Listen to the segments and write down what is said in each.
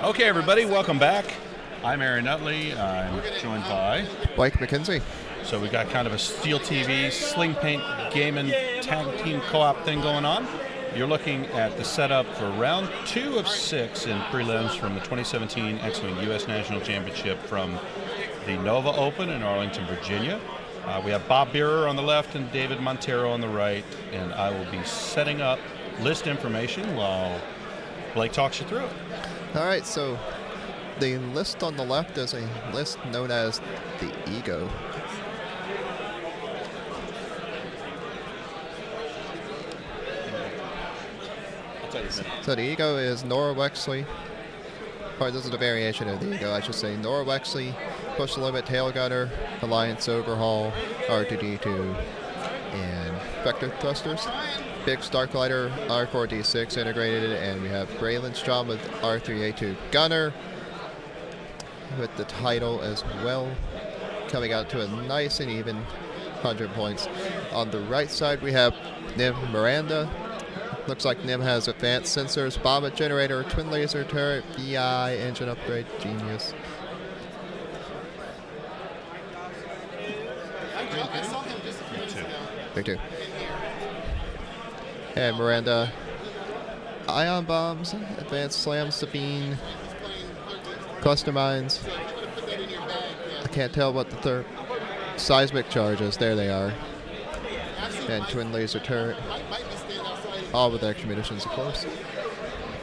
Okay, everybody, welcome back. I'm Aaron Nutley. I'm joined by Blake McKenzie. So we got kind of a Steel TV, Sling Paint, Gaming, Tag Team Co-op thing going on. You're looking at the setup for round 2 of 6 in prelims from the 2017 X-Wing U.S. National Championship from the Nova Open in Arlington, Virginia. We have Bob Birrer on the left and David Monteiro on the right, and I will be setting up list information while Blake talks you through it. All right, so the list on the left is a list known as the Ego. So the Ego is Nora Wexley, or this is a variation of the Ego, I should say. Nora Wexley, Push the Limit Tail Gunner, Alliance Overhaul, R2D2, and Vector Thrusters. Big Starklighter, R4D6 integrated, and we have Braylon Strom with R3A2 Gunner, with the title as well, coming out to a nice and even 100 points. On the right side, we have Nim Miranda. Looks like Nim has advanced sensors, bomb generator, twin laser turret, BI, engine upgrade, genius. Big two. And Miranda, ion bombs, advanced slam, Sabine, cluster mines. I can't tell what the third seismic charges. There they are. And twin laser turret. All with extra munitions, of course.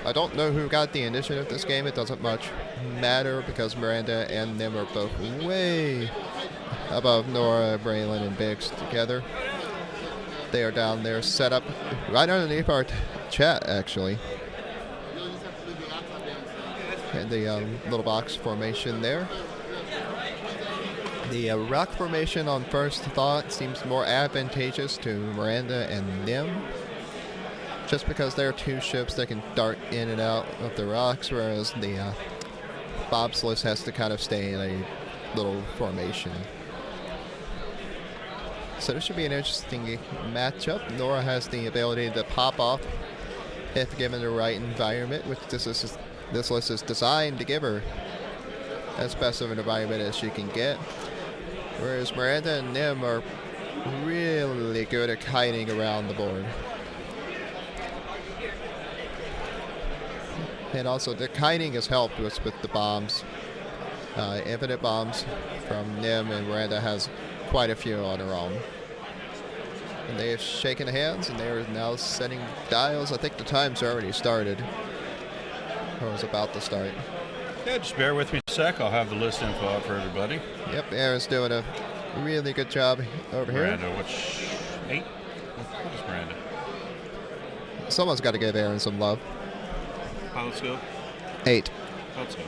I don't know who got the initiative this game. It doesn't much matter because Miranda and Nim are both way above Nora, Braylon, and Biggs together. They are down there set up right underneath our chat, actually. And the little box formation there. The rock formation on first thought seems more advantageous to Miranda and Nim, just because there are two ships that can dart in and out of the rocks, whereas the bobsled has to kind of stay in a little formation. So this should be an interesting matchup. Nora has the ability to pop off if given the right environment, which this list is designed to give her as best of an environment as she can get. Whereas Miranda and Nim are really good at kiting around the board. And also the kiting has helped with the bombs. Infinite bombs from Nim, and Miranda has quite a few on her own. And they have shaken hands, and they are now setting dials. I think the time's already started. Or was about to start. Yeah, just bear with me a sec. I'll have the list info out for everybody. Yep, Aaron's doing a really good job over Miranda, here. which 8? What is Miranda? Someone's got to give Aaron some love. Pilot skill? 8. Let's go.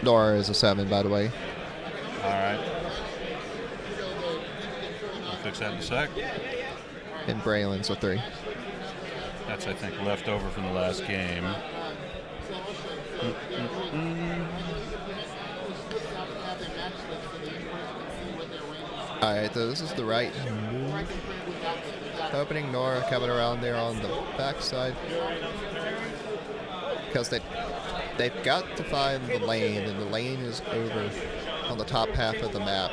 Nora is a 7, by the way. All right. I'll fix that in a sec. And Braylon's a 3. That's, I think, left over from the last game. Alright, so this is the right move. Opening Nora, coming around there on the backside. Because they've got to find the lane, and the lane is over on the top half of the map.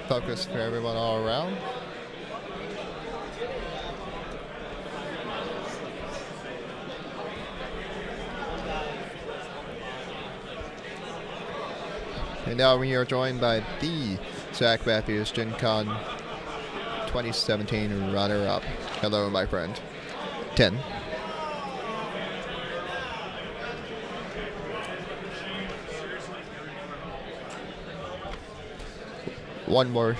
Focus for everyone all around. And now we are joined by the Zach Matthews, Gen Con 2017 runner-up. Hello, my friend. 10. One more.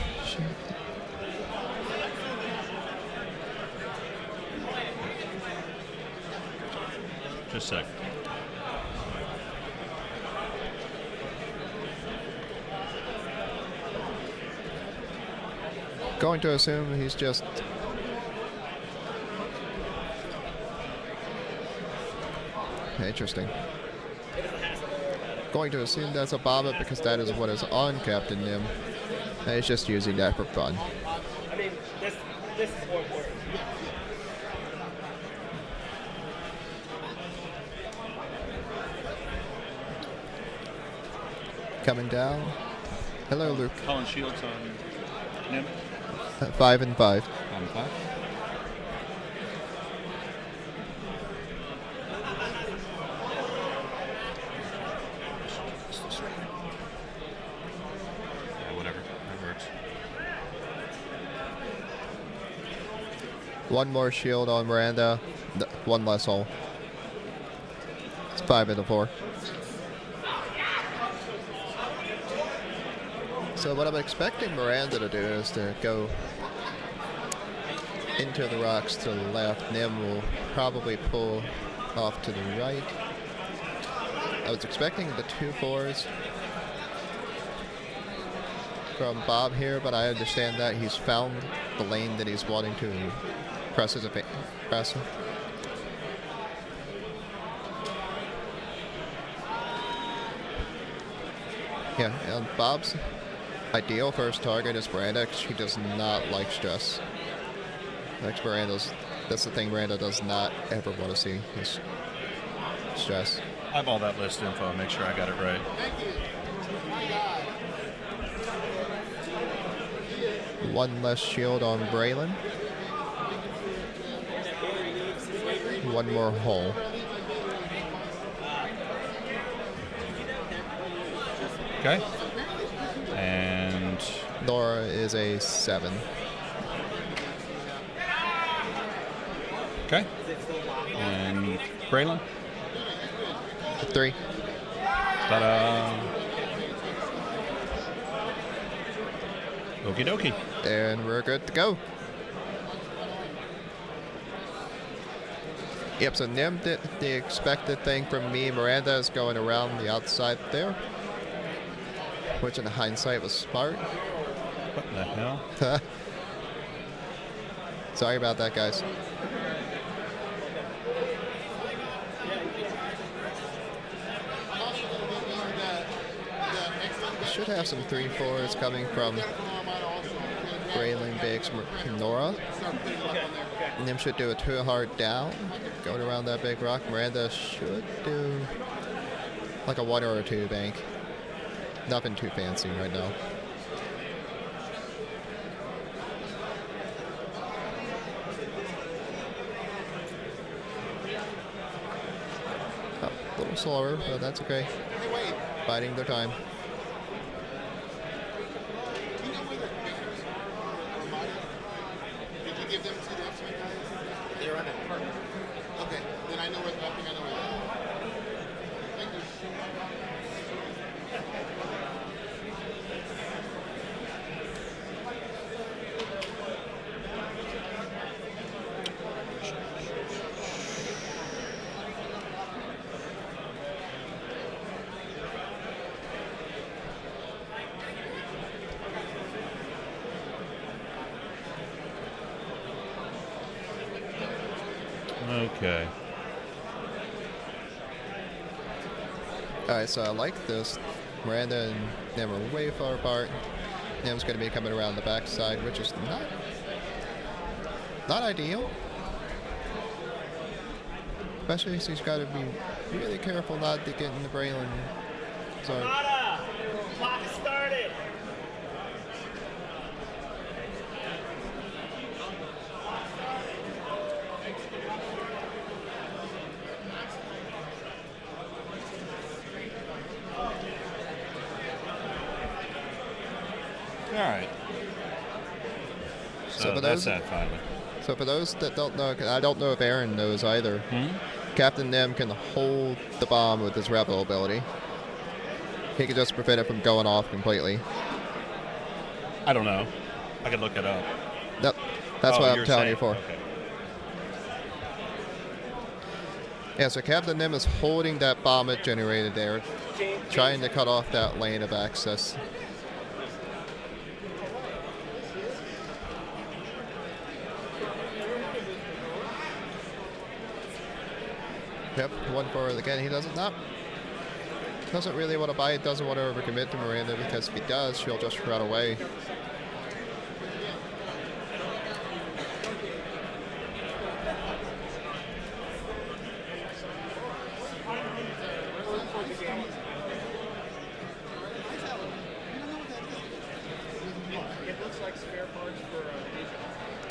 Just a sec. Going to assume he's just... Interesting. Going to assume that's a Baba because that is what is on Captain Nim. And he's just using that for fun. I mean, this is more important. Coming down. Hello, Luke. Calling shields on Nim. 5 and 5. 5 and 5. Yeah, whatever. That works. One more shield on Miranda. One less hole. It's 5 and a 4. So what I'm expecting Miranda to do is to go into the rocks to the left. Nim will probably pull off to the right. I was expecting the 2 4s from Bob here, but I understand that he's found the lane that he's wanting to press his press. Yeah, and Bob's ideal first target is Miranda. She does not like stress. Like that's the thing Miranda does not ever want to see is stress. Eyeball that list info, make sure I got it right. One less shield on Braylon. One more hole. Okay. And Nora is a 7. okay. And Braylon? 3. Ta-da. Okie dokie. And we're good to go. Yep, so Nim did the expected thing from me. Miranda is going around the outside there, which in hindsight was smart. What the hell? Sorry about that, guys. Should have some 3-4s coming from Braylon, Biggs, Nora. Nim should do a 2 hard down, going around that big rock. Miranda should do like a 1 or a 2 bank. Nothing too fancy right now. Oh, a little slower, but that's okay. Biding their time. Okay, then I know where. I think I know where. Thank you. Okay. Alright, so I like this. Miranda and Nim are way far apart. Nim's going to be coming around the backside, which is not ideal. Especially since he's got to be really careful not to get in the Braylon. So Clock started. All right. So for that's those- that finally. So for those that don't know, 'cause I don't know if Aaron knows either, Captain Nim can hold the bomb with his rebel ability. He can just prevent it from going off completely. I don't know. I could look it up. Yep, that's Oh, what I'm you're telling saying- you for. Okay. Yeah, so Captain Nim is holding that bomb it generated there, trying to cut off that lane of access. Yep, 1 forward again. He doesn't really want to buy it, doesn't want to overcommit to Miranda, because if he does, she'll just run away.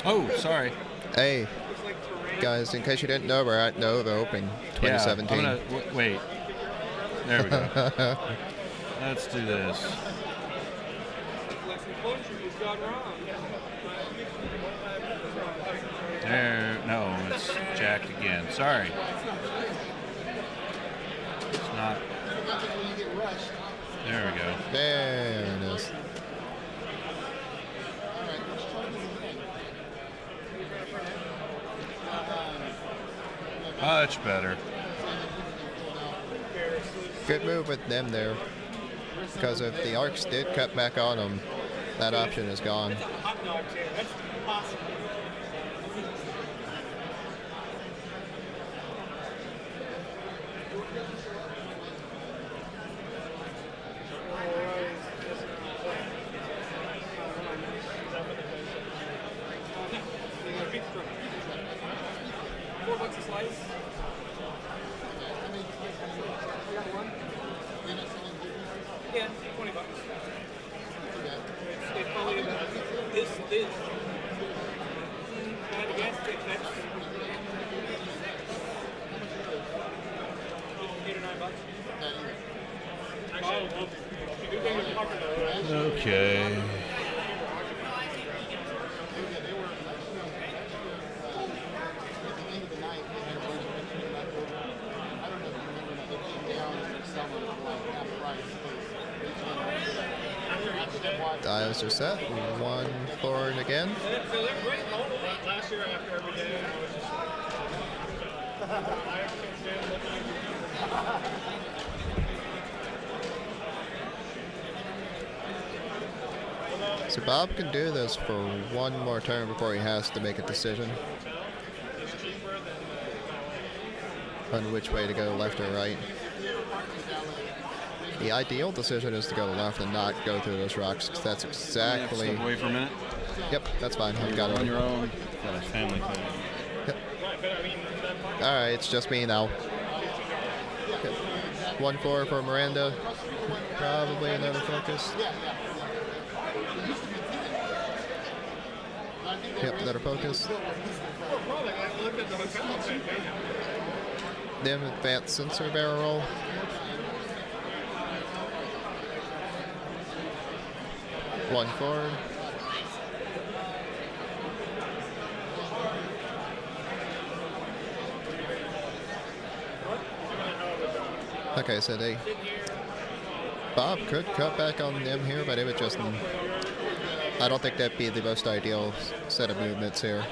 Oh, sorry. Hey, guys, in case you didn't know, we're at Nova Open 2017. Yeah, I'm gonna wait. There we go. Let's do this. There, no, it's jacked again. Sorry. It's not. There we go. There it is. Much better. Good move with them there. Because if the arcs did cut back on them, that option is gone. $4 a slice. Yeah, $20. It's probably about this. I had a gas tank next. $8 or $9. Okay. Dials are set. 1 forward again. So they're great. Last year after every day, I was just I can't stand looking. So Bob can do this for one more turn before he has to make a decision on which way to go, left or right. The ideal decision is to go left and not go through those rocks, because that's exactly... Step away for a minute. Yep, that's fine. I've got it. On your own. Got a family thing. Yep. Alright, it's just me now. Yep. 1-4 for Miranda. Probably another focus. Yep, another focus. Then advanced sensor barrel roll. One forward. Okay, so Bob could cut back on them here, but it would just... I don't think that'd be the most ideal set of movements here.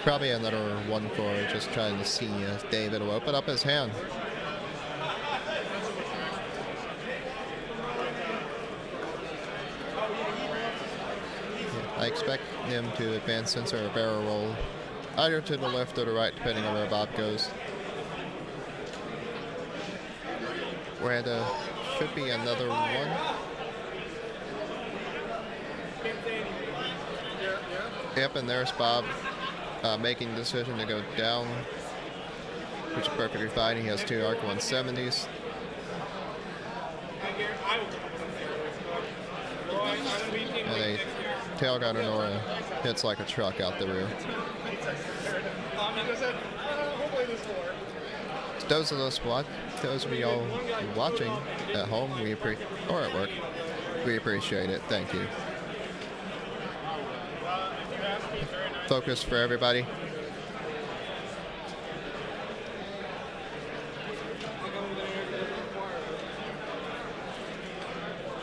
Probably another 1-4, just trying to see if David will open up his hand. I expect him to advance sensor or barrel roll either to the left or the right, depending on where Bob goes. Where there should be another one. Yep, and there's Bob making the decision to go down, which is perfectly fine. He has 2 Arc 170s. And a tail gunner Nora hits like a truck out the rear. Those of y'all watching at home, or at work, we appreciate it. Thank you. Focus for everybody.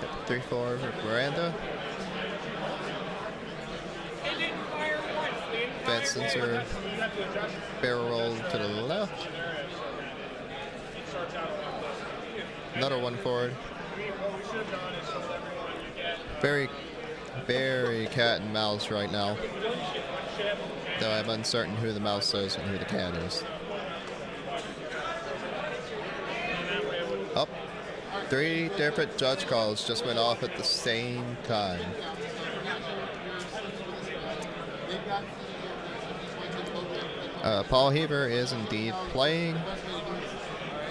Yep, 3-4 for Miranda. Advanced sensor barrel roll to the left. Another 1 forward. Very, very cat and mouse right now. Though I'm uncertain who the mouse is and who the cat is. Up. 3 different judge calls just went off at the same time. Paul Heaver is indeed playing.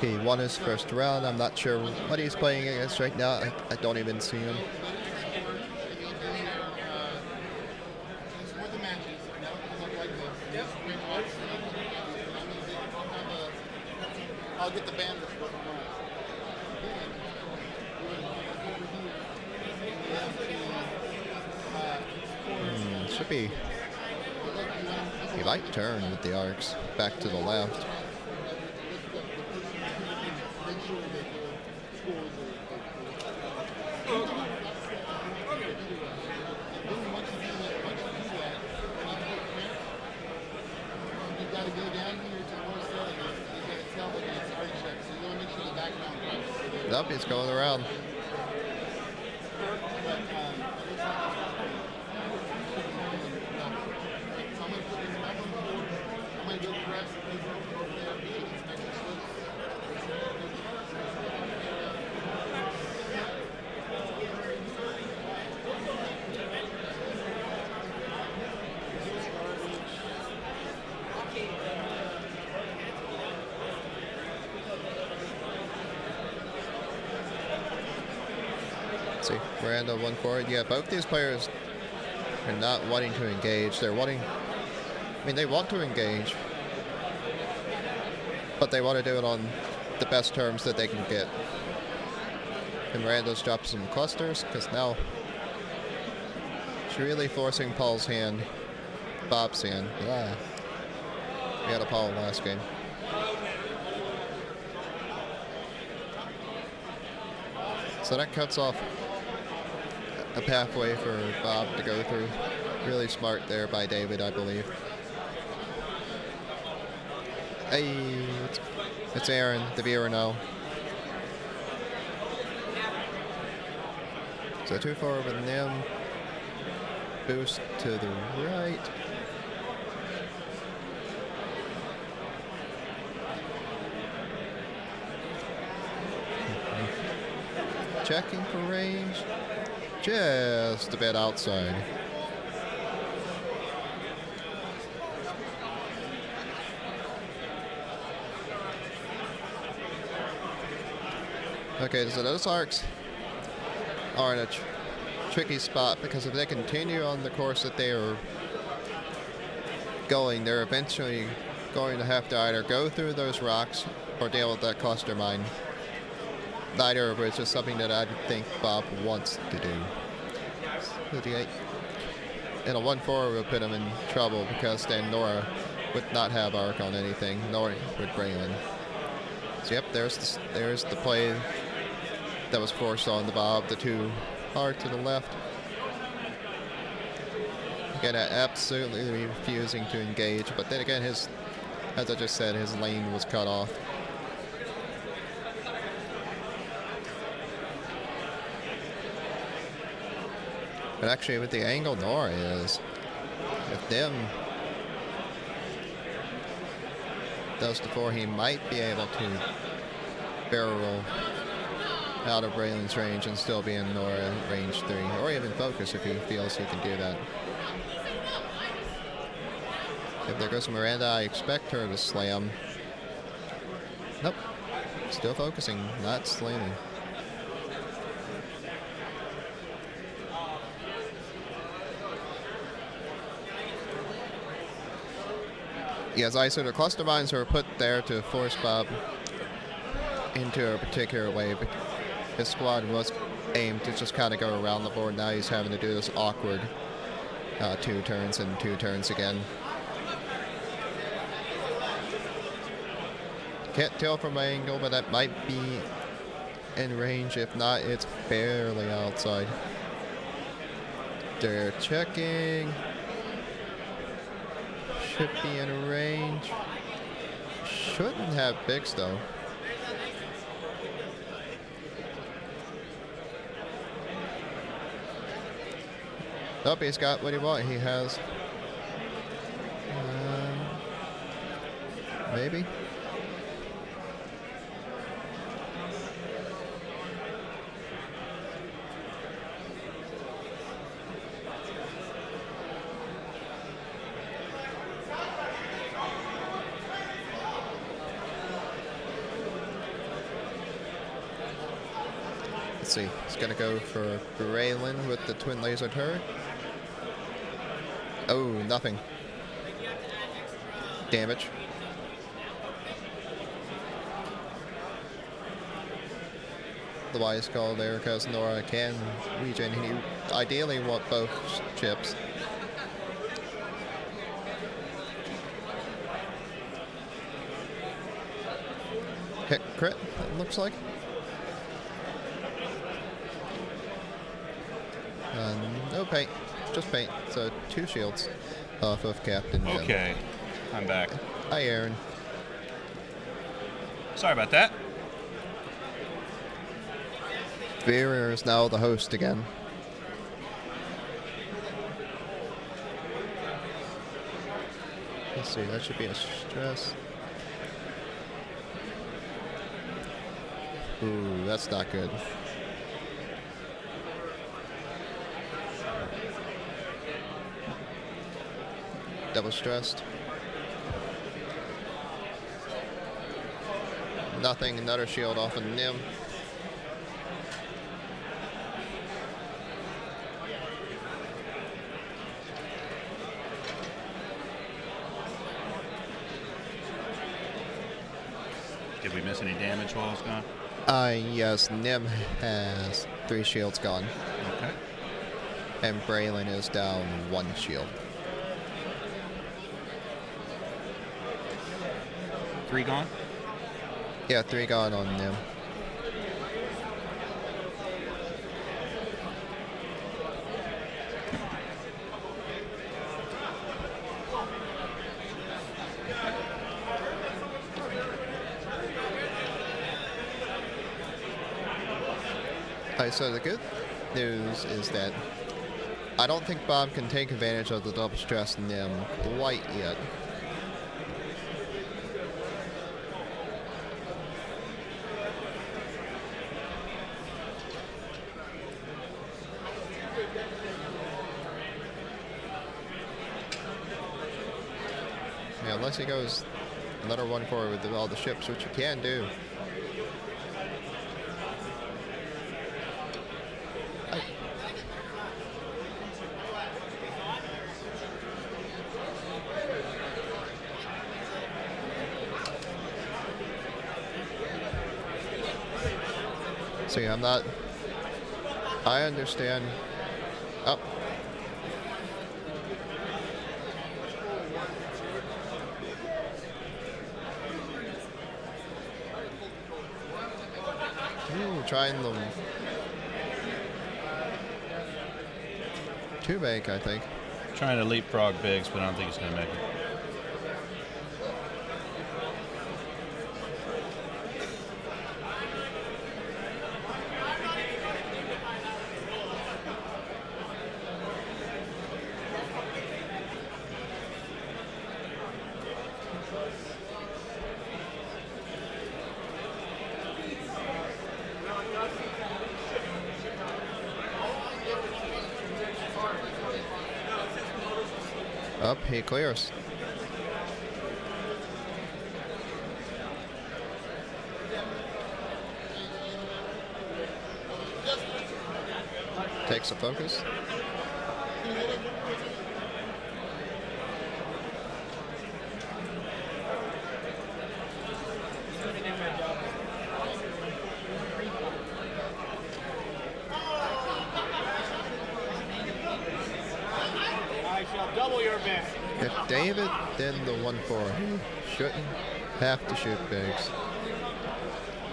He won his first round. I'm not sure what he's playing against right now. I don't even see him. Score the matches. Now it can look like this. Yep. I'll get the banners for tomorrow. Should be. He might turn with the arcs back to the left. Nope, he's going around. See, Miranda 1-4. Yeah, both these players are not wanting to engage. They're wanting, I mean, they want to engage, but they want to do it on the best terms that they can get. And Miranda's dropped some clusters, because now she's really forcing Paul's hand, Bob's hand. Yeah. We had a Paul last game. So that cuts off a pathway for Bob to go through. Really smart there by David, I believe. Hey, it's Aaron, the Birrer now. So 2-4 with them. Boost to the right. Checking for range. Just a bit outside. Okay, so those arcs are in a tricky spot, because if they continue on the course that they are going, they're eventually going to have to either go through those rocks or deal with that cluster mine. Neither of which is something that I think Bob wants to do. 58. And a 1-4 would put him in trouble, because then Nora would not have arc on anything, nor would Braylon. So yep, there's the play that was forced on the Bob, the 2 hard to the left. Again, absolutely refusing to engage, but then again, as I just said, his lane was cut off. But actually, with the angle Nora is, if them does the 4, he might be able to barrel out of Braylon's range and still be in Nora range 3, or even focus if he feels he can do that. If there goes Miranda, I expect her to slam. Nope. Still focusing, not slamming. Yes, so the cluster mines were put there to force Bob into a particular way, but his squad was aimed to just kind of go around the board. Now he's having to do this awkward 2 turns and 2 turns again. Can't tell from my angle, but that might be in range. If not, it's barely outside. They're checking. Should be in range. Shouldn't have bigs though. Nope, he's got what he wants. He has. Maybe. see. He's going to go for Birrer with the twin laser turret. Oh, nothing. Damage. The wise call there because Nora can regen. He ideally want both chips. Hit crit, it looks like. No paint, just paint. So 2 shields off of Captain Jim. Okay, I'm back. Hi, Aaron. Sorry about that. Birrer is now the host again. Let's see, that should be a stress. Ooh, that's not good. Double stressed. Nothing, another shield off of Nim. Did we miss any damage while it's gone? Yes, Nim has 3 shields gone. Okay. And Braylon is down 1 shield. 3 gone? Yeah, 3 gone on Nim. Alright, so the good news is that I don't think Bob can take advantage of the double stress Nim quite yet. Yeah, unless he goes another 1 forward with all the ships, which he can do. See, I'm not. I understand. Oh. Ooh, trying the 2 bank, I think. Trying to leapfrog Biggs, but I don't think he's going to make it. Up, he clears. Takes a focus. I shall double your bet. If David did the 1-4, he shouldn't have to shoot Biggs.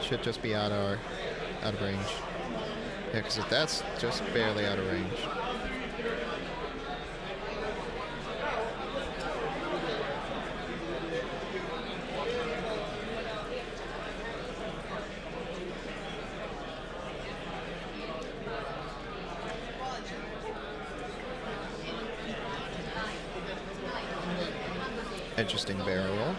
Should just be out of range. Yeah, because if that's just barely out of range. Interesting barrel roll.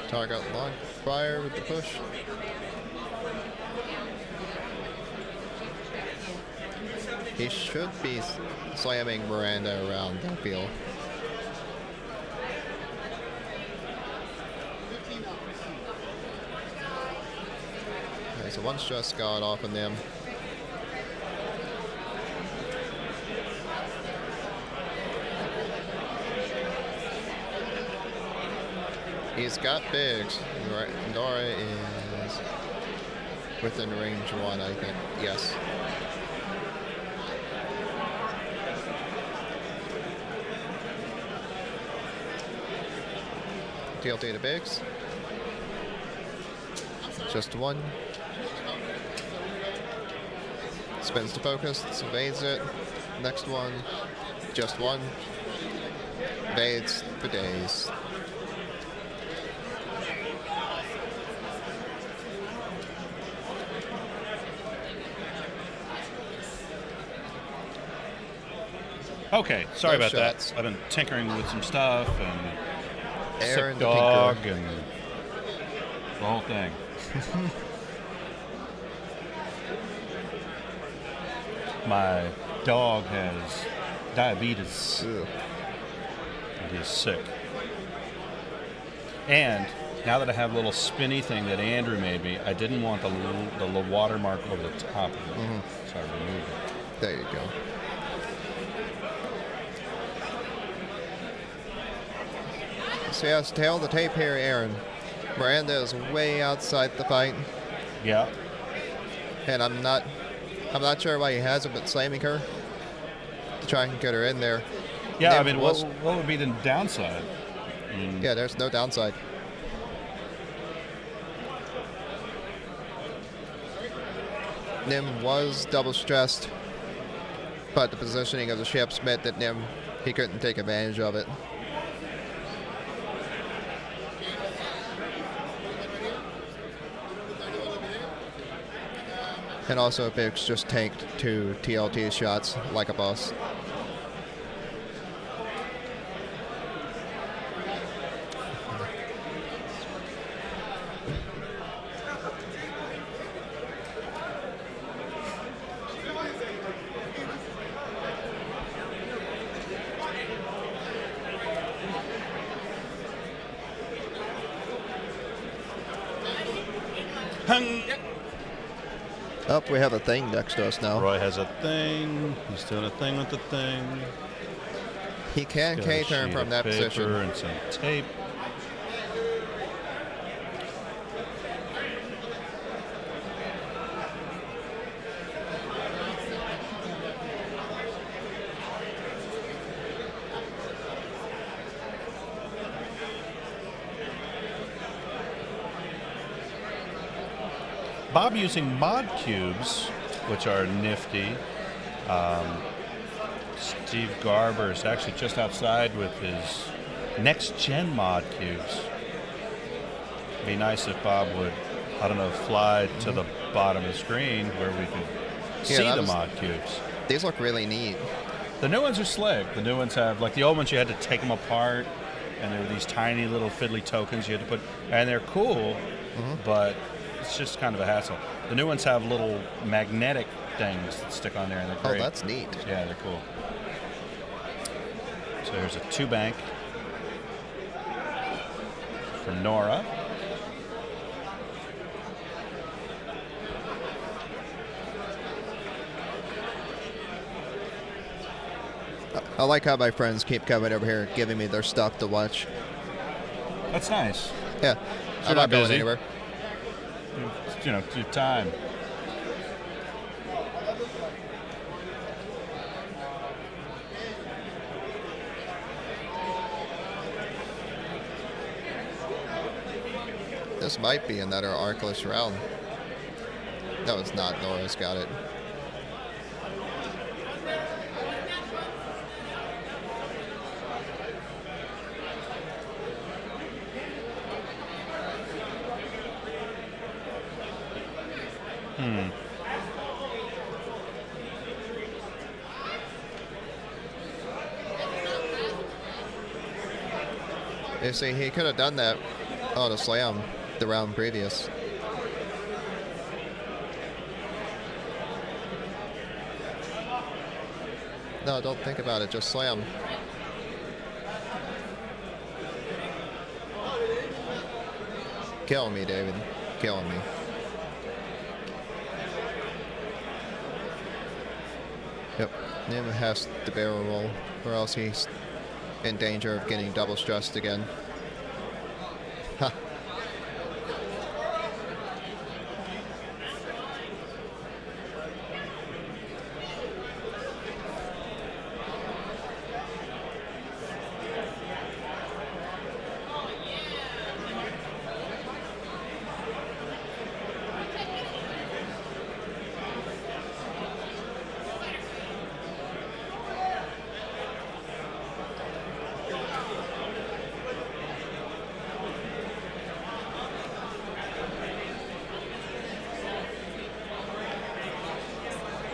Target launch fire with the push. He should be slamming Miranda around that field. Okay, so one's just got off on them. He's got bigs. Nora is within range 1, I think. Yes. TLT to bigs. Just 1. Spins to focus, evades it. Next one. Just 1. Evades for days. Okay, sorry No about shots. that. I've been tinkering with some stuff and Aaron sick the dog tinker. and the whole thing. My dog has diabetes Ugh. and he's sick. And now that I have a little spinny thing that Andrew made me, I didn't want the watermark over the top of it, so I removed it. There you go. So yeah, to tail the tape here, Aaron. Miranda is way outside the fight, Yeah. and I'm not sure why he hasn't been slamming her to try and get her in there. Yeah, I Nim mean, was- what would be the downside? I mean, Yeah, there's no downside. Nim was double stressed, but the positioning of the ships meant that he couldn't take advantage of it. And also, Biggs just tanked 2 TLT shots like a boss. hung. Oh, we have a thing next to us now. Roy has a thing. He's doing a thing with the thing. He can Got a K-turn sheet from of that paper position. and some tape. Bob using mod cubes, which are nifty. Steve Garber is actually just outside with his next-gen mod cubes. It'd be nice if Bob would, I don't know, fly to the bottom of the screen where we could see that the was- mod cubes. These look really neat. The new ones are slick. The new ones have, like the old ones, you had to take them apart, and there were these tiny little fiddly tokens you had to put, and they're cool, but it's just kind of a hassle. The new ones have little magnetic things that stick on there, and they're Oh, great. that's neat. Yeah, they're cool. So here's a 2-bank for Nora. I like how my friends keep coming over here giving me their stuff to watch. That's nice. Yeah, You're I'm not not going busy. anywhere. You know, your time. This might be another arcless round. No, it's not. Nora's got it. You see, he could have done that on a slam the round previous. No, don't think about it. Just slam. Killing me, David. Killing me. Yep. Nim has the barrel roll, or else he's in danger of getting double stressed again. Ha.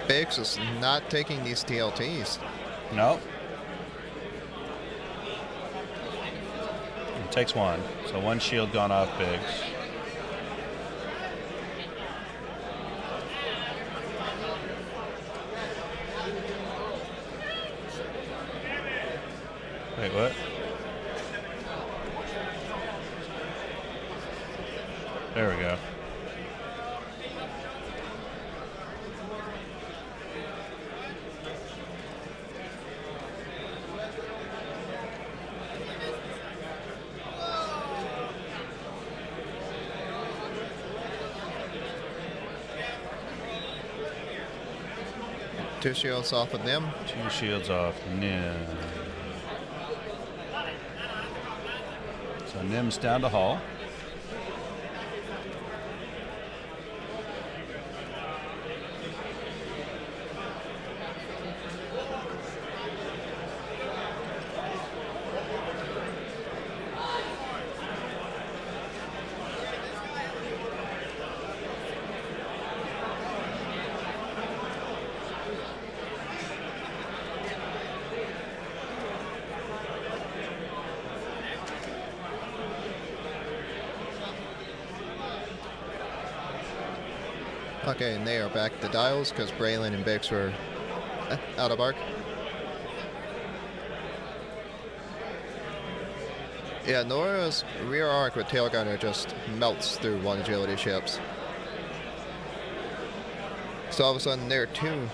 Biggs is not taking these TLTs. No. It takes one. So one shield gone off Biggs. Wait, what? There we go. Two shields off of them. Two shields off Nim. So Nim's down to Hall. Okay, and they are back to dials because Braylon and Biggs were out of arc. Yeah, Nora's rear arc with tail gunner just melts through one agility ships. So all of a sudden they're two.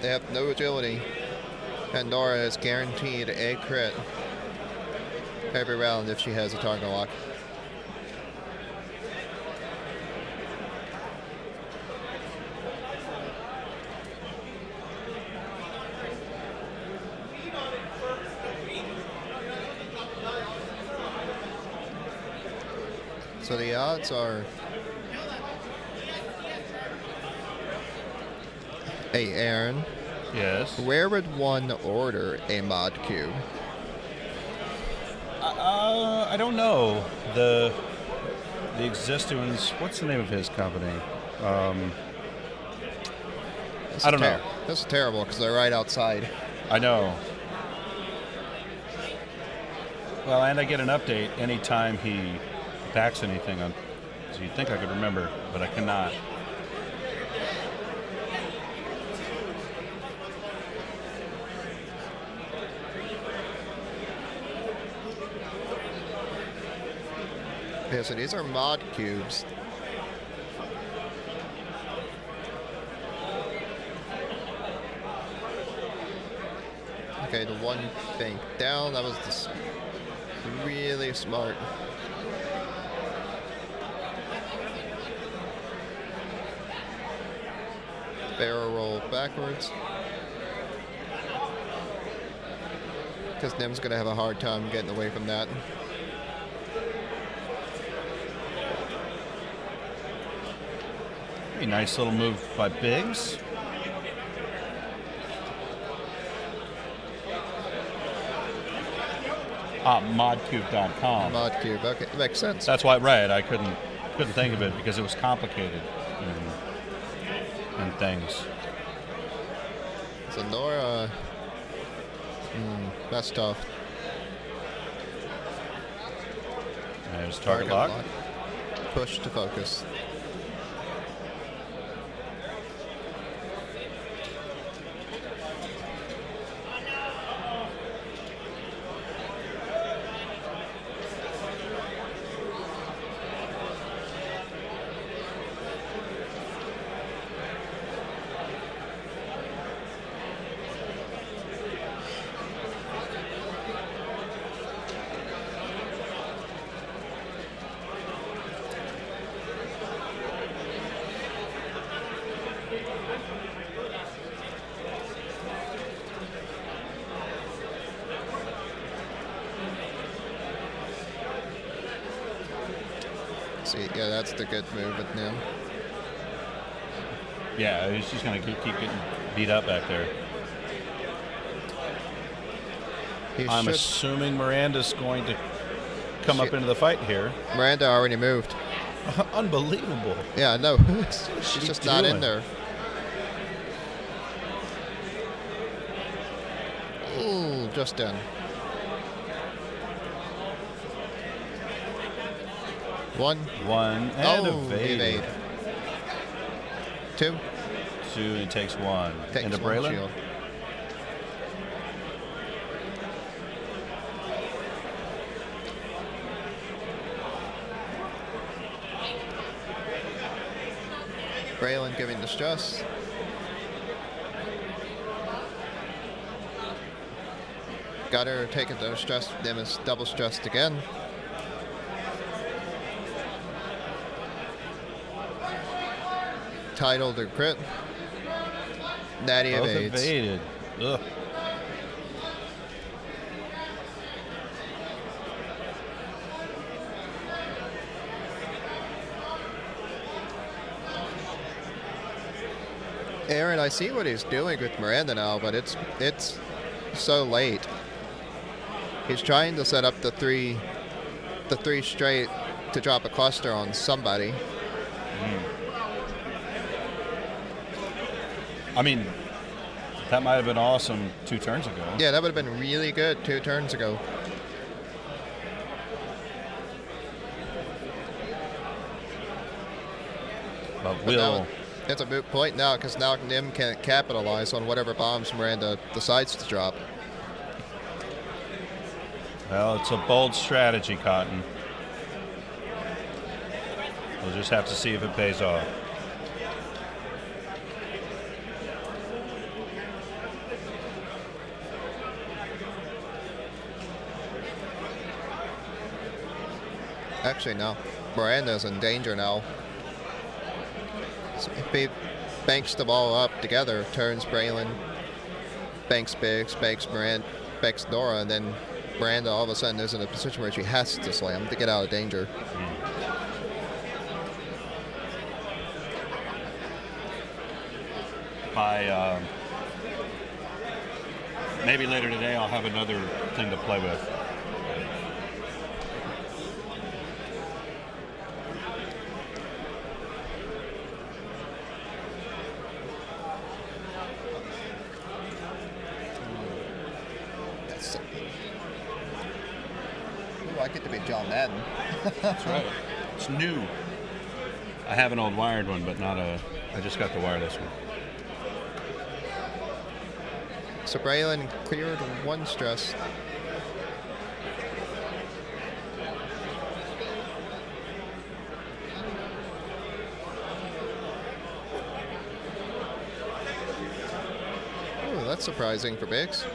They have no agility. And Nora is guaranteed a crit every round if she has a target lock. So the odds are... Hey, Aaron. Yes. Where would one order a mod cube? I don't know. The existing ones. What's the name of his company? I don't know. This is terrible because they're right outside. I know. Well, and I get an update anytime he packs anything on. So you'd think I could remember, but I cannot. Yeah, so these are mod cubes. Okay, the one thing down, that was just really smart. Barrel roll backwards. Because Nim's going to have a hard time getting away from that. A nice little move by Biggs. Modcube.com. Modcube, okay, makes sense. That's why, right? I couldn't think of it because it was complicated and things. So Nora, that's tough. There's target lock. Push to focus. Yeah, that's the good move with him. Yeah, he's just going to keep getting beat up back there. I'm assuming Miranda's going to come up into the fight here. Miranda already moved. Unbelievable. Yeah, no. She's just not in there. Ooh, just in. One, and evade. Two, and it takes one. Into Braylon. Shield. Braylon giving the stress. Got her taking the stress. Them is double stressed again. Title to crit. Natty Both evades. evaded. Ugh. Aaron, I see what he's doing with Miranda now, but it's so late. He's trying to set up the three straight to drop a cluster on somebody. I mean, that might have been awesome 2 turns ago. Yeah, that would have been really good 2 turns ago. But it's a moot point now because now Nim can't capitalize on whatever bombs Miranda decides to drop. Well, it's a bold strategy, Cotton. We'll just have to see if it pays off. Actually, no. Miranda's in danger now. So if he banks the ball up together, turns Braylon, banks Biggs, banks Miranda, banks Nora, and then Miranda all of a sudden is in a position where she has to slam to get out of danger. By maybe later today, I'll have another thing to play with. I get to be John Madden. That's right. It's new. I have an old wired one, but not a. I just got the wireless one. So Braylon cleared 1 stress. Ooh, that's surprising for Biggs.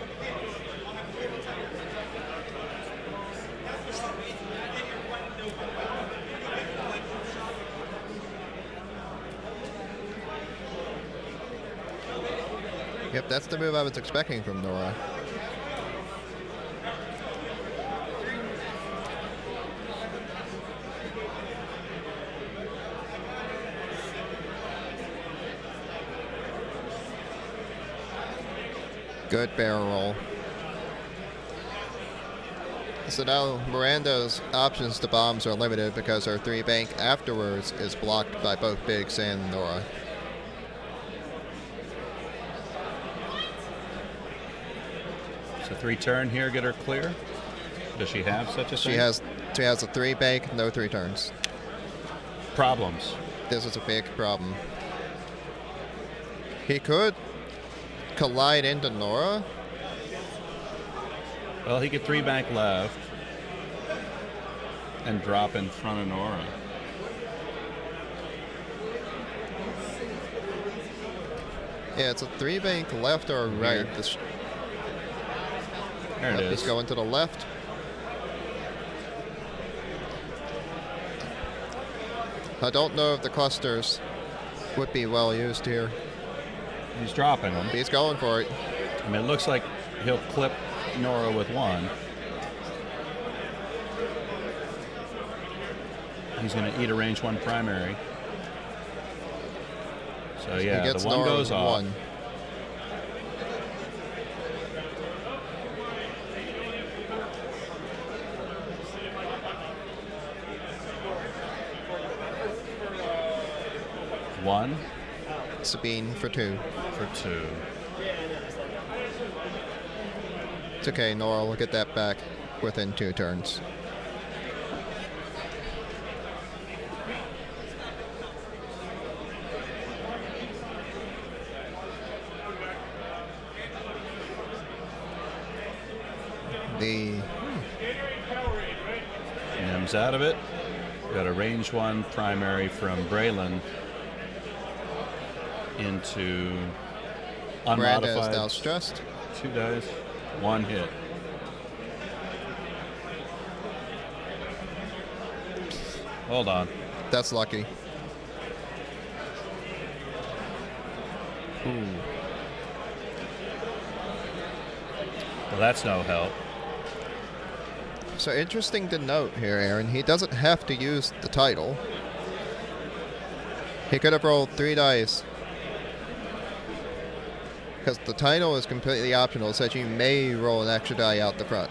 Yep, that's the move I was expecting from Nora. Good barrel roll. So now Miranda's options to bombs are limited because her 3-bank afterwards is blocked by both Biggs and Nora. So 3 turn here, get her clear. Does she have such a thing? She has a 3-bank, no 3 turns. Problems. This is a big problem. He could collide into Nora. Well, he could 3-bank left and drop in front of Nora. Yeah, it's a 3-bank left or right. There it is. He's going to the left. I don't know if the clusters would be well used here. He's dropping them. He's going for it. I mean, it looks like he'll clip Nora with 1. He's going to eat a range 1 primary. So yeah, he gets the 1 Nora goes off. 1. One Sabine for 2. for 2. It's okay, Nora will get that back within 2 turns. The Nim's out of it. Got a range 1 primary from Braylon into Miranda is unmodified. now stressed. 2 dice, 1 hit. Hold on. That's lucky. Ooh. Well, that's no help. So interesting to note here, Aaron, he doesn't have to use the title. He could have rolled 3 dice. Because the title is completely optional. It says you may roll an extra die out the front.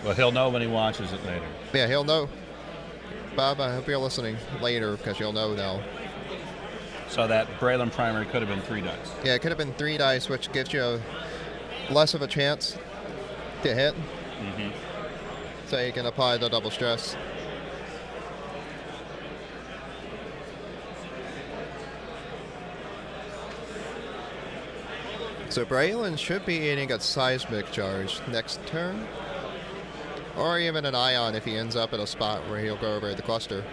Well, he'll know when he watches it later. Yeah, he'll know. Bob, I hope you're listening later because you'll know now. So that Braylon primary could have been 3 dice. Yeah, it could have been 3 dice, which gives you less of a chance to hit. Mm-hmm. So you can apply the double stress. So Braylon should be eating a seismic charge next turn. Or even an ion if he ends up in a spot where he'll go over the cluster.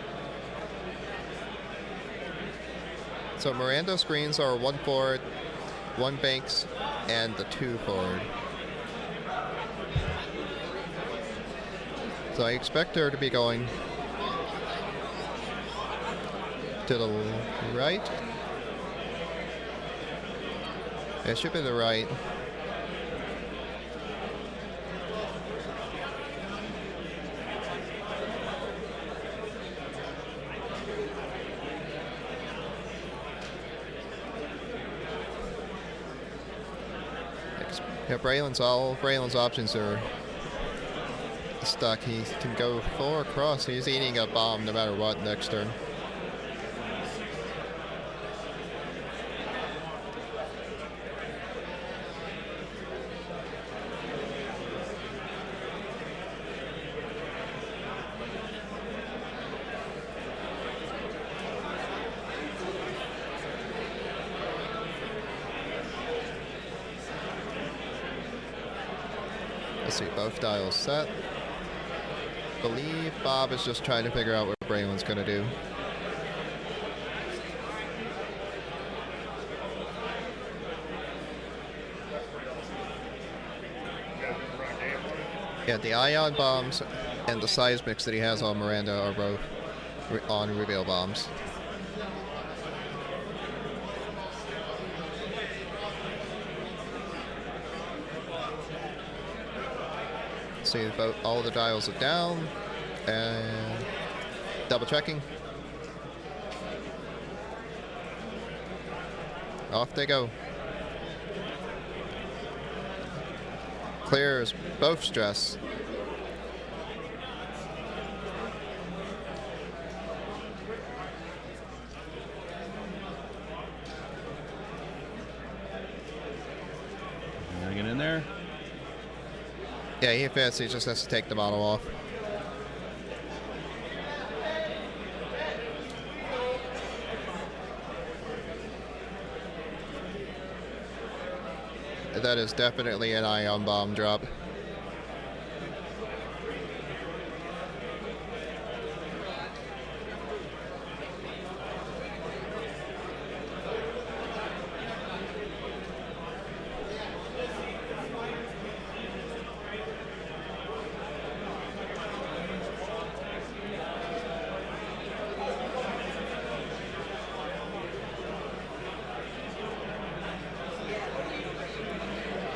So Miranda's greens are 1 forward, 1 banks, and the 2 forward. So I expect her to be going to the right. It should be the right. Yeah, Braylon's options are stuck. He can go 4 across. He's eating a bomb no matter what next turn. Let's see, both dials set. Believe Bob is just trying to figure out what Braylon's going to do. Yeah, the ion bombs and the seismics that he has on Miranda are both on reveal bombs. See, all the dials are down, and double checking. Off they go. Clears both stress. Can I get in there? Yeah, he fits. He just has to take the model off. That is definitely an ion bomb drop.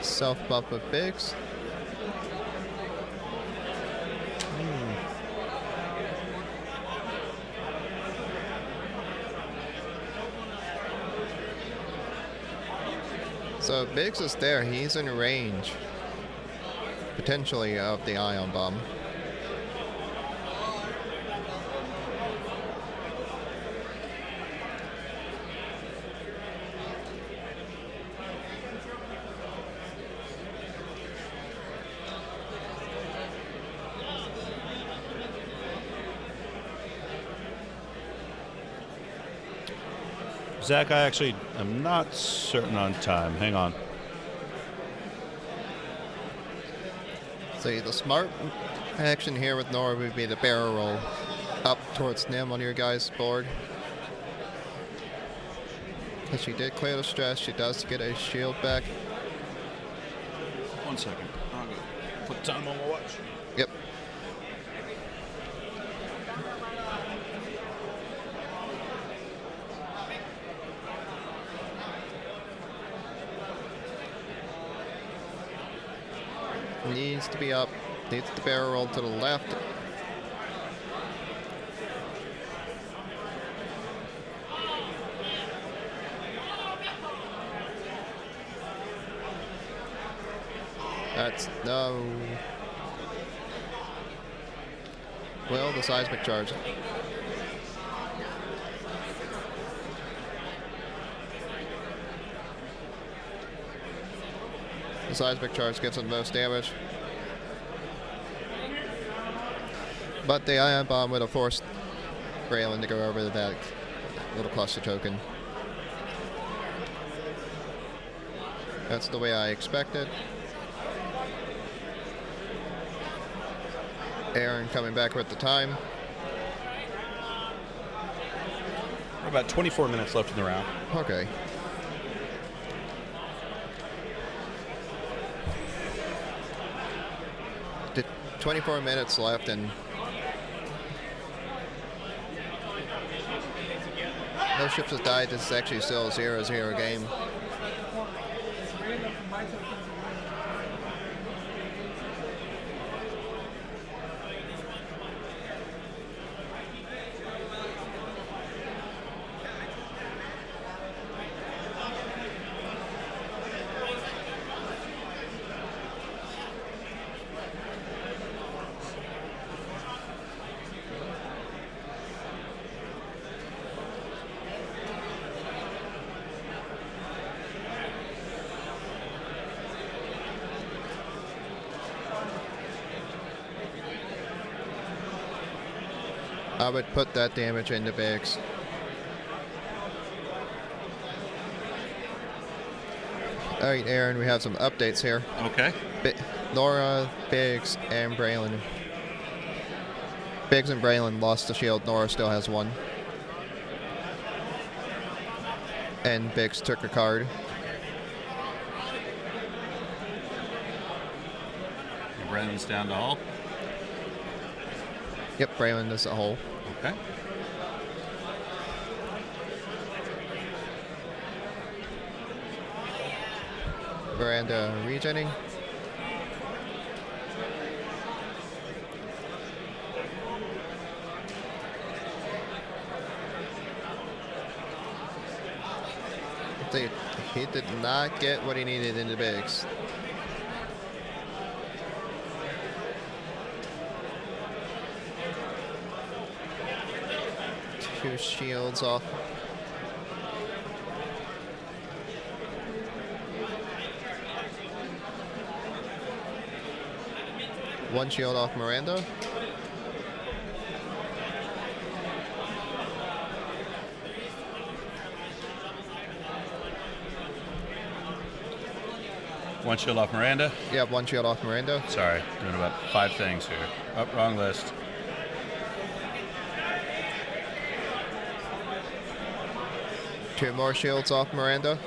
Self bump of bigs. So Biggs is there. He's in range, potentially, of the ion bomb. Zach, I actually am not certain on time. Hang on. See, the smart action here with Nora would be the barrel roll up towards Nim on your guys' board. Because she did clear the stress, she does get a shield back. 1 second. I'll go put time on my watch. Yep. Needs to be up. Needs the barrel roll to the left. That's no. Well, the seismic charge. The seismic charge gives them the most damage. But the ion bomb would have forced Braylon to go over that little cluster token. That's the way I expected. Aaron coming back with the time. We're about 24 minutes left in the round. Okay. Did 24 minutes left and no ships have died. This is actually still a 0-0 game. I would put that damage into Biggs. All right, Aaron, we have some updates here. Okay. Nora, Biggs, and Braylon. Biggs and Braylon lost the shield. Nora still has one. And Biggs took a card. And Brandon's down the hall. Yep, Braylon is a hole. Okay. Miranda regenning. He did not get what he needed in the Biggs. Two shields off. One shield off Miranda. One shield off Miranda. Yeah, one shield off Miranda. Sorry, doing about 5 things here. Oh, wrong list. Two more shields off Miranda.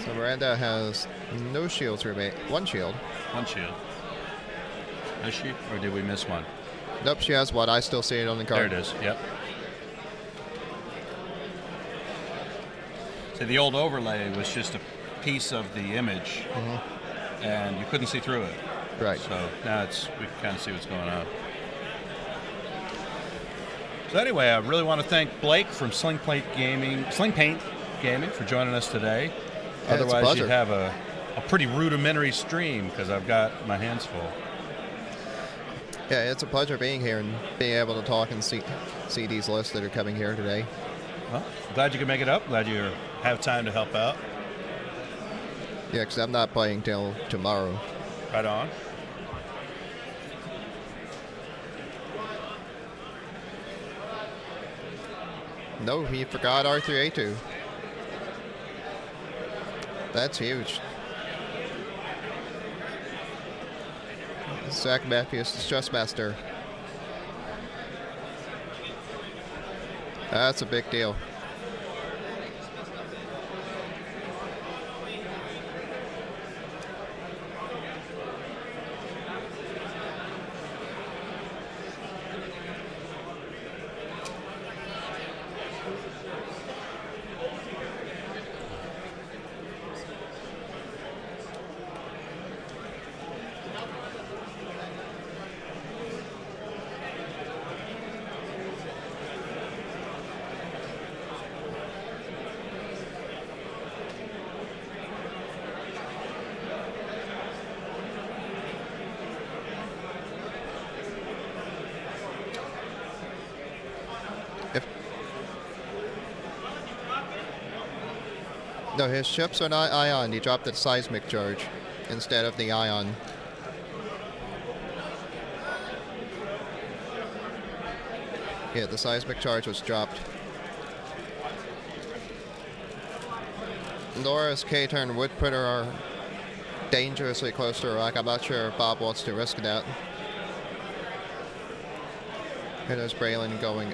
So Miranda has no shields remaining. One shield. One shield. Is she? Or did we miss one? Nope, she has one. I still see it on the card. There it is. Yep. So the old overlay was just a piece of the image, and you couldn't see through it. Right. So now we can kind of see what's going on. So anyway, I really want to thank Blake from Sling Paint Gaming for joining us today. Yeah, it's a Otherwise, you'd pleasure. have a pretty rudimentary stream because I've got my hands full. Yeah, it's a pleasure being here and being able to talk and see these lists that are coming here today. Well, glad you could make it up. Glad you have time to help out. Yeah, because I'm not playing till tomorrow. Right on. No, he forgot R3A2. That's huge. Zach Matthews, the Stress Master. That's a big deal. No, his chips are not ion. He dropped the seismic charge instead of the ion. Yeah, the seismic charge was dropped. Laura's K-turn would put her dangerously close to a rock. I'm not sure if Bob wants to risk that. And there's Braylon going.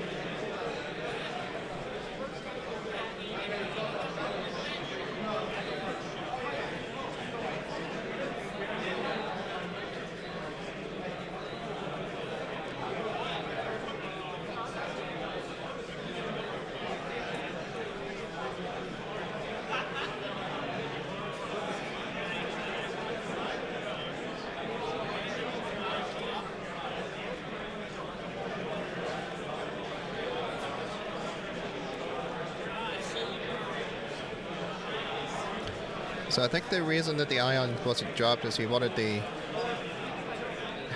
So I think the reason that the ion wasn't dropped is he wanted the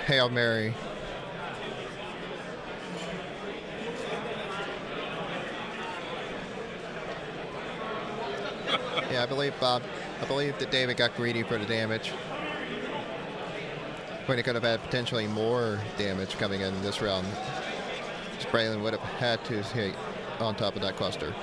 Hail Mary. Yeah, I believe that David got greedy for the damage. When he could have had potentially more damage coming in this round. Braylon would have had to hit on top of that cluster.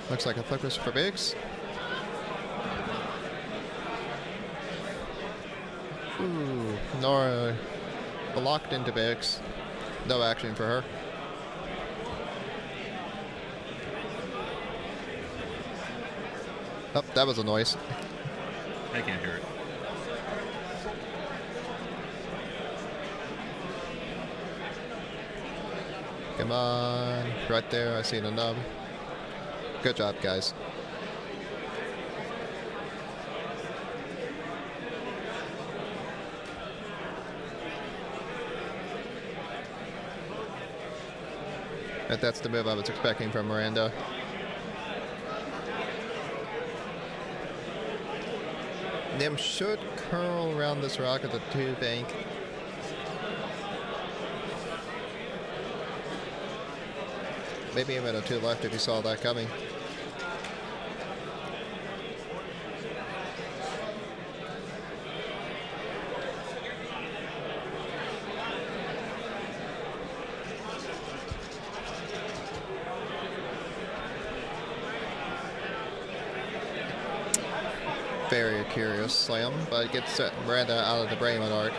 Looks like a focus for Biggs. Ooh, Nora blocked into Biggs. No action for her. Oh, that was a noise. I can't hear it. Come on. Right there, I see the nub. Good job, guys. And that's the move I was expecting from Miranda. Nim should curl around this rock at the 2 bank. Maybe even a 2 left if you saw that coming. Very curious slam, but it gets Miranda out of the Brayman arc.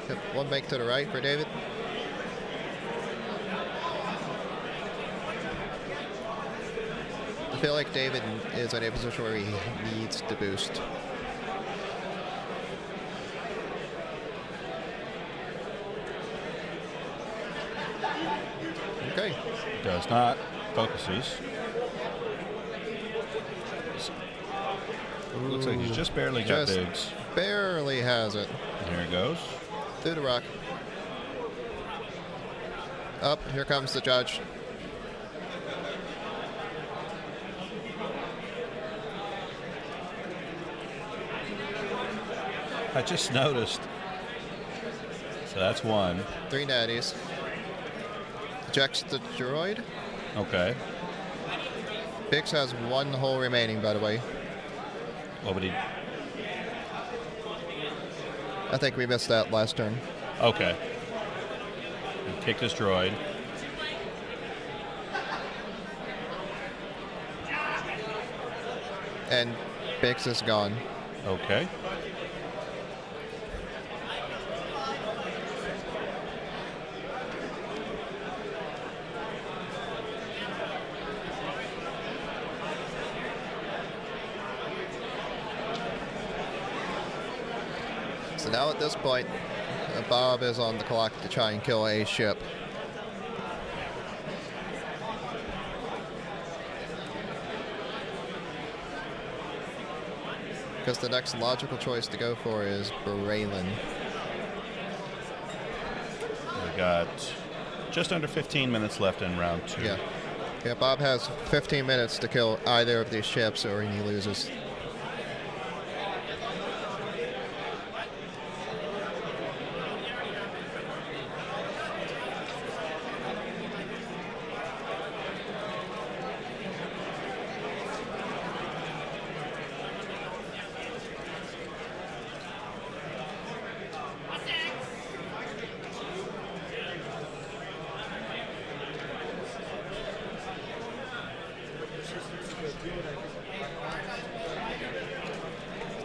Yep, 1 bank to the right for David. I feel like David is in a position where he needs to boost. Okay. Does not. Focuses. Looks like he's just barely got Just bigs. barely has it. There he goes. Through the rock. Up, here comes the judge. I just noticed. So that's one. 3 natties. Ejects the droid. Okay. Bix has 1 hole remaining, by the way. What would he? I think we missed that last turn. Okay. He kicked his droid. And Bix is gone. Okay. So now at this point, Bob is on the clock to try and kill a ship. Because the next logical choice to go for is Braylon. We got just under 15 minutes left in round 2. Yeah. Yeah, Bob has 15 minutes to kill either of these ships or he loses.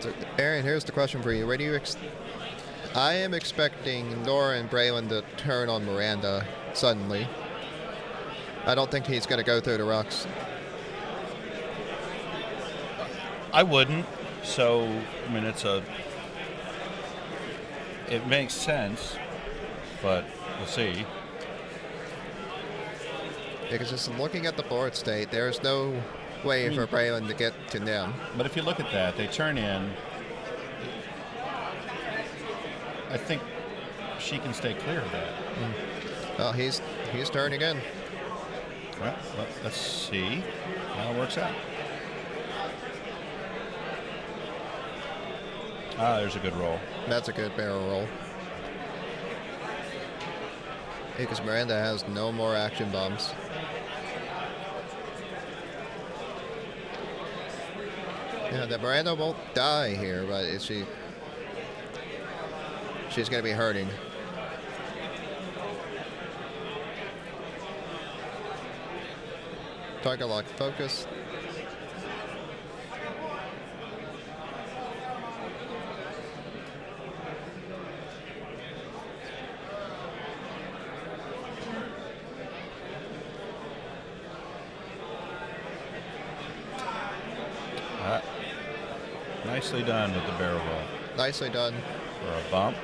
So, Aaron, here's the question for you. Where do you I am expecting Nora and Braylon to turn on Miranda suddenly. I don't think he's going to go through the rocks. I wouldn't. So, I mean, it makes sense, but we'll see. Because just looking at the board state, there's no way for Braylon to get to them. But if you look at that, they turn in. I think she can stay clear of that. Well, he's turning in. Well, let's see how it works out. Ah, there's a good roll. That's a good barrel roll. Because Miranda has no more action bombs. Yeah, the Miranda won't die here, but she's going to be hurting. Target lock focus. Nicely done with the barrel roll. Nicely done. For a bump.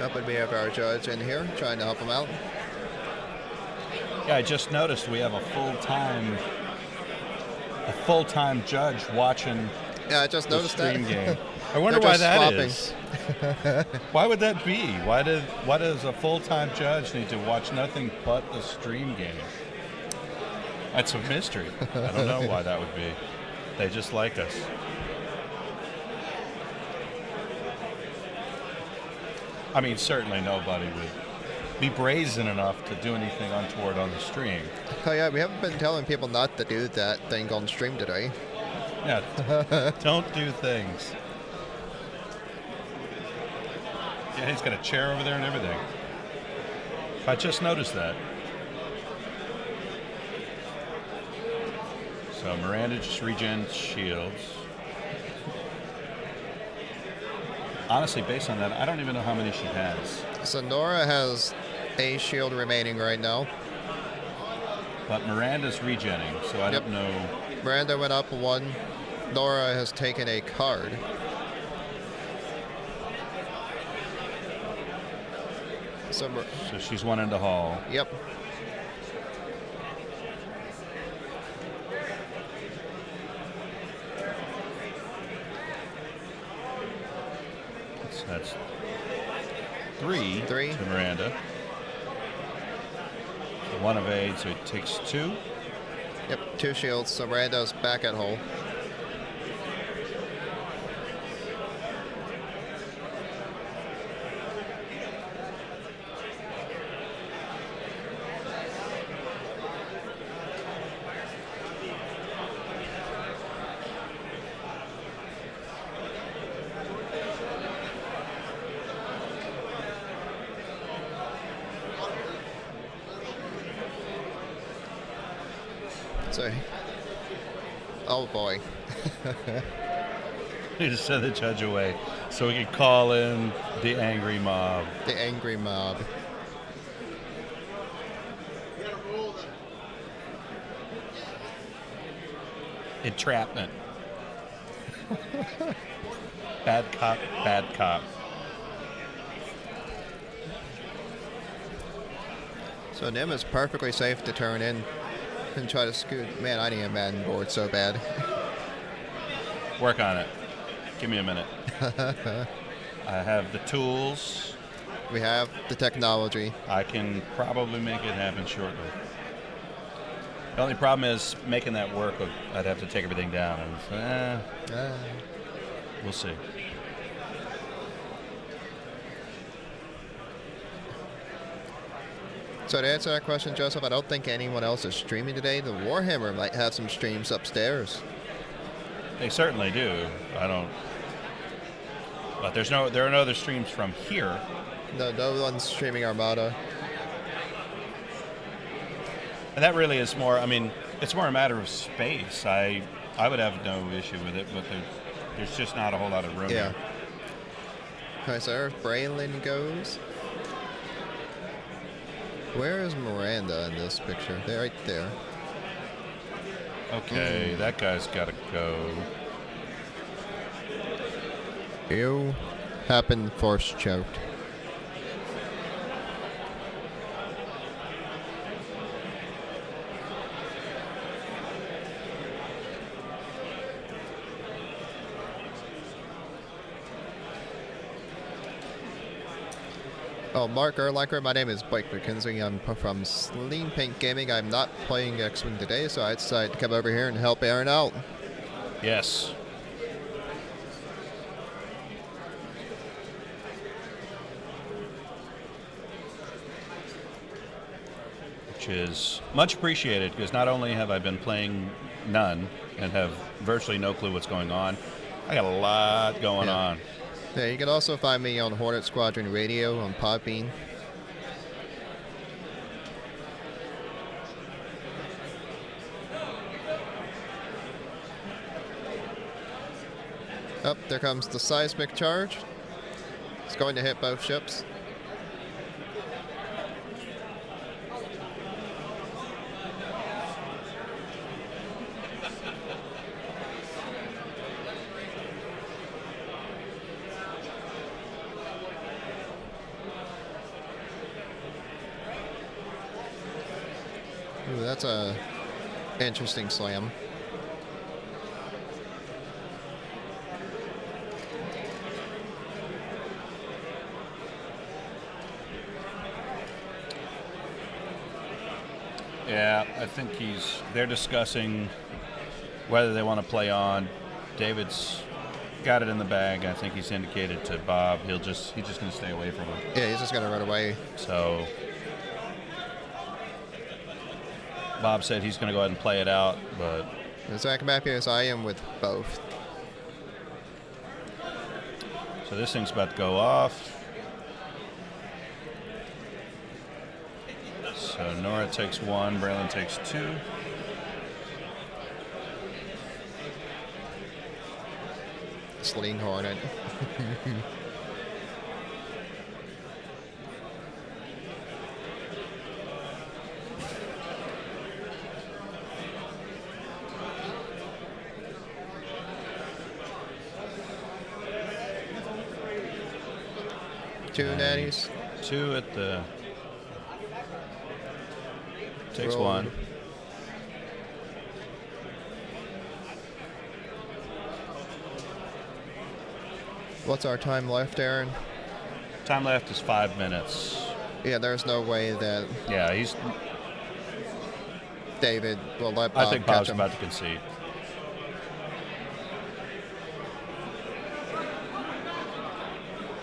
Up and we have our judge in here trying to help him out. Yeah, I just noticed we have a full-time judge watching Yeah, I just the noticed that. stream game. I wonder They're why just that swapping. is. Why would that be? Why does a full-time judge need to watch nothing but the stream game? That's a mystery. I don't know why that would be. They just like us. I mean, certainly nobody would be brazen enough to do anything untoward on the stream. Oh yeah, we haven't been telling people not to do that thing on stream today. Yeah, don't do things. Yeah, he's got a chair over there and everything. I just noticed that. So Miranda just regens shields. Honestly, based on that, I don't even know how many she has. So Nora has a shield remaining right now. But Miranda's regenning, so I don't know. Miranda went up 1. Nora has taken a card. So she's 1 into Hall. Yep. So that's 3 to Miranda. 1 evade, so it takes 2. Yep, 2 shields, so Miranda's back at Hull. So, oh boy. He just sent the judge away so we could call in the angry mob. The angry mob. Entrapment. Bad cop, bad cop. So Nim is perfectly safe to turn in and try to scoot. Man, I need a Madden board so bad. Work on it. Give me a minute. I have the tools. We have the technology. I can probably make it happen shortly. The only problem is making that work. I'd have to take everything down. We'll see. So to answer that question, Joseph, I don't think anyone else is streaming today. The Warhammer might have some streams upstairs. They certainly do. I don't. But there are no other streams from here. No one's streaming Armada. And that really is more. I mean, it's more a matter of space. I would have no issue with it, but there's just not a whole lot of room. Yeah. Here. Okay, so there Braylon goes. Where is Miranda in this picture? They're right there. Okay, that guy's got to go. Ew. Happened, force choked. Oh, Mark Erlacher, my name is Blake McKenzie. I'm from Sling Paint Gaming. I'm not playing X-Wing today, so I decided to come over here and help Aaron out. Yes. Which is much appreciated, because not only have I been playing none and have virtually no clue what's going on, I got a lot going on. Yeah, you can also find me on Hornet Squadron Radio on Podbean. Up there comes the seismic charge. It's going to hit both ships. Ooh, that's a interesting slam. Yeah, I think they're discussing whether they want to play on. David's got it in the bag. I think he's indicated to Bob he's just going to stay away from him. Yeah, he's just going to run away. So Bob said he's going to go ahead and play it out, but As happy as I am with both. So this thing's about to go off. So Nora takes 1, Braylon takes 2. Sling Hornet. 2 natties. 2 at the... Takes Roll. 1. What's our time left, Aaron? Time left is 5 minutes. Yeah, there's no way that Yeah, he's... David will let Bob I think catch Bob's him. about to concede.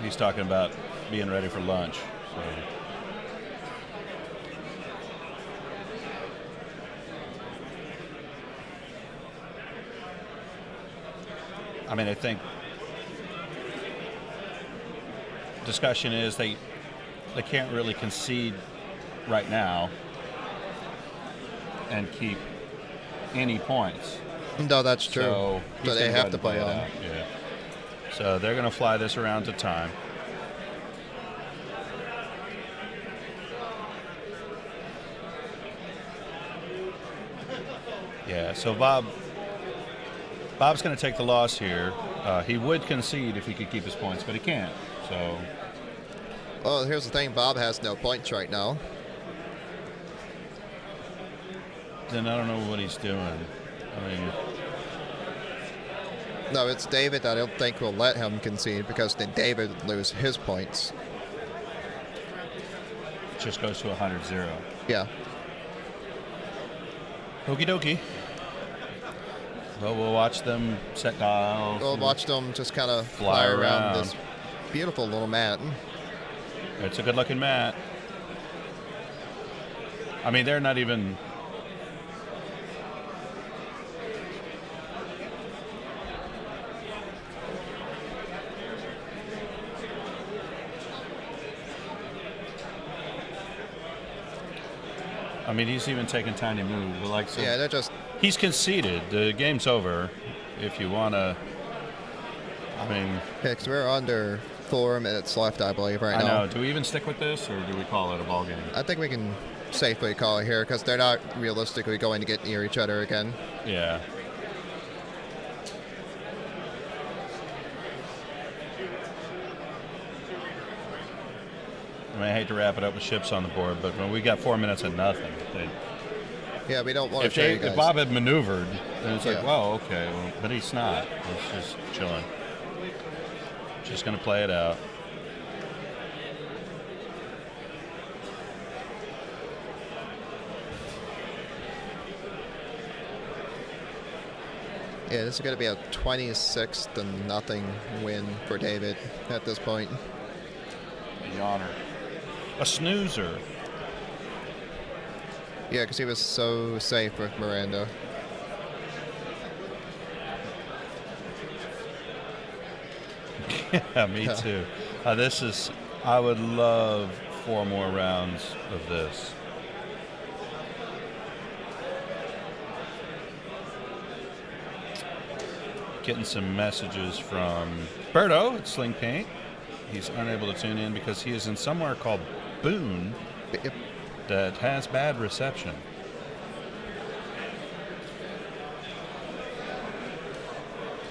He's talking about being ready for lunch. So. I mean, I think discussion is they can't really concede right now and keep any points. No, that's true. So, So they have to play on. out. Yeah. So they're going to fly this around to time. Yeah. So Bob's going to take the loss here. He would concede if he could keep his points, but he can't. So. Well, here's the thing. Bob has no points right now. Then I don't know what he's doing. I mean, No, it's David that I don't think will let him concede because then David would lose his points. it just goes to 100-0. Yeah. Okie dokie. Well, we'll watch them set dials. We'll watch them just kind of Fly fly around around. this beautiful little mat. It's a good-looking mat. I mean, they're not even... I mean, he's even taking time to move. But like, so Yeah, they're just... he's conceded. The game's over. If you want to... I mean... Because we're under 4 minutes left, I believe, right I now. know. Do we even stick with this, or do we call it a ball game? I think we can safely call it here because they're not realistically going to get near each other again. Yeah. I mean, I hate to wrap it up with ships on the board, but when we got 4 minutes and nothing, Yeah, we don't want to if, show you guys. if Bob had maneuvered, then it's like, Yeah. well, okay, well, but he's not. He's just chilling. Just going to play it out. Yeah, this is going to be a 26-0 win for David at this point. The honor. A snoozer. Yeah, because he was so safe with Miranda. Yeah, me too. I would love 4 more rounds of this. Getting some messages from Berto at Sling Paint. He's unable to tune in because he is in somewhere called Boone Yep. that has bad reception.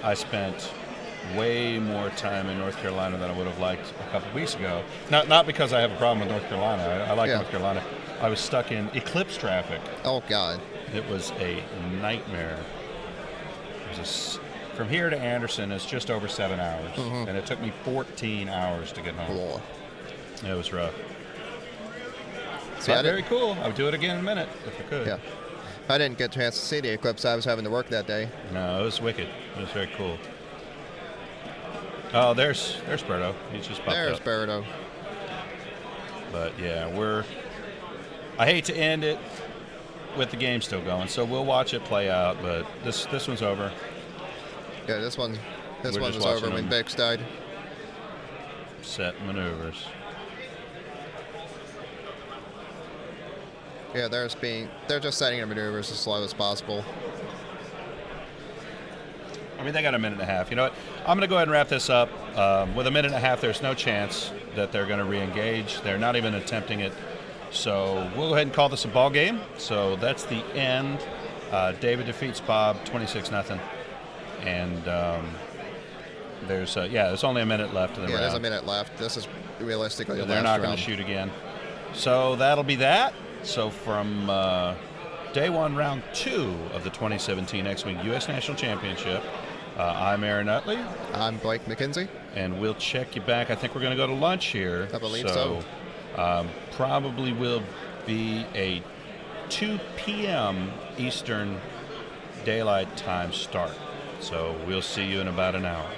I spent way more time in North Carolina than I would have liked a couple weeks ago. Not because I have a problem with North Carolina. I like Yeah. North Carolina. I was stuck in eclipse traffic. Oh, God. It was a nightmare. It was from here to Anderson is just over 7 hours, and it took me 14 hours to get home. Cool. It was rough. See, But I very didn't, cool. I would do it again in a minute if I could. yeah. I didn't get a chance to see the eclipse. I was having to work that day. No, it was wicked. It was very cool. Oh, there's Berto. He's just popped There's up. Berto. But yeah, I hate to end it with the game still going, so we'll watch it play out. But this one's over. Yeah, this one We're was just over watching when them. Bix died. Set maneuvers. Yeah, they're just setting their maneuvers as slow as possible. I mean, they got a minute and a half. You know what? I'm going to go ahead and wrap this up. With a minute and a half, there's no chance that they're going to re-engage. They're not even attempting it. So we'll go ahead and call this a ball game. So that's the end. David defeats Bob 26-0. And there's only a minute left in the Yeah, round. there's a minute left. This is realistically the They're last not going round. to shoot again. So that'll be that. So from day one, round 2 of the 2017 X-Wing U.S. National Championship, I'm Aaron Utley. I'm Blake McKenzie. And we'll check you back. I think we're going to go to lunch here. I believe so. Probably will be a 2 p.m. Eastern Daylight Time start. So we'll see you in about an hour.